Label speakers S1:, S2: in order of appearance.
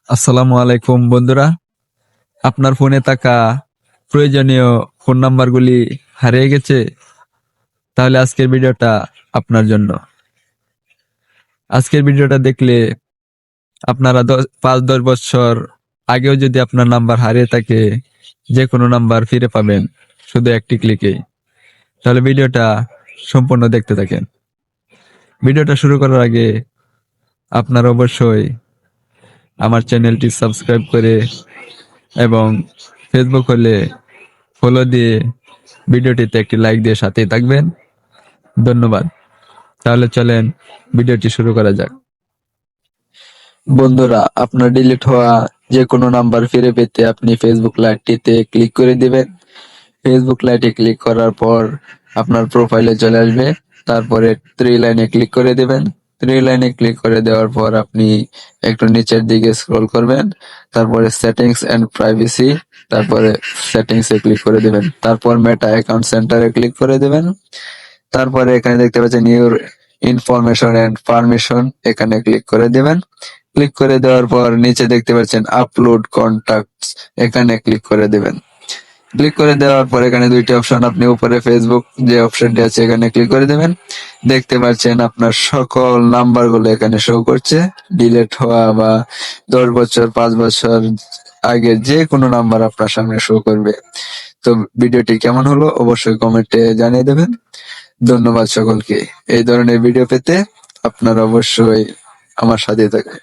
S1: আসসালামু আলাইকুম বন্ধুরা। আপনার ফোনে থাকা প্রয়োজনীয় ফোন নাম্বারগুলি হারিয়ে গেছে? তাহলে আজকের ভিডিওটা আপনার জন্য। আজকের ভিডিওটা দেখলে আপনারা 5-10 বছর আগেও যদি আপনার নাম্বার হারিয়ে থাকে, যে কোনো নাম্বার ফিরে পাবেন শুধু একটি ক্লিকে। তাহলে ভিডিওটা সম্পূর্ণ দেখতে থাকেন। ভিডিওটা শুরু করার আগে আপনারা অবশ্যই আমার চ্যানেলটি সাবস্ক্রাইব করে এবং ফেসবুক হলে ফলো দিয়ে ভিডিওটিতে একটি লাইক দিয়ে সাথেই থাকবেন। ধন্যবাদ। তাহলে চলেন ভিডিওটি শুরু করা যাক। বন্ধুরা, আপনার ডিলিট হওয়া যে কোনো নাম্বার ফিরে পেতে আপনি ফেসবুক লাইটটিতে ক্লিক করে দিবেন। ফেসবুক লাইটে ক্লিক করার পর আপনার প্রোফাইলে চলে আসবে। তারপরে থ্রি লাইনে ক্লিক করে দিবেন। থ্রি লাইনে ক্লিক করে দেওয়ার পর আপনি একটু নিচের দিকে স্ক্রল করবেন। তারপরে সেটিংস এন্ড প্রাইভেসি, তারপরে সেটিংসে ক্লিক করে দিবেন। তারপর মেটা অ্যাকাউন্ট সেন্টারে ক্লিক করে দিবেন। তারপরে এখানে দেখতে পাচ্ছেন ইউর ইনফরমেশন এন্ড পারমিশন, এখানে ক্লিক করে দিবেন। ক্লিক করে দেওয়ার পর নিচে দেখতে পাচ্ছেন আপলোড কন্টাক্টস, এখানে ক্লিক করে দিবেন। ক্লিক করে দেওয়ার পর এখানে দুইটি অপশন, আপনি উপরে ফেসবুক যে অপশনটি আছে এখানে ক্লিক করে দেবেন। দেখতে পাচ্ছেন আপনার সকল নাম্বারগুলো এখানে শো করছে। ডিলিট হওয়া বা 10 বছর 5 বছর আগের যে কোনো নাম্বার আপনার সামনে শো করবে। তো ভিডিওটি কেমন হলো অবশ্যই কমেন্টে জানিয়ে দেবেন। ধন্যবাদ সকলকে। এই ধরনের ভিডিও পেতে আপনারা অবশ্যই আমার সাথে থাকবেন।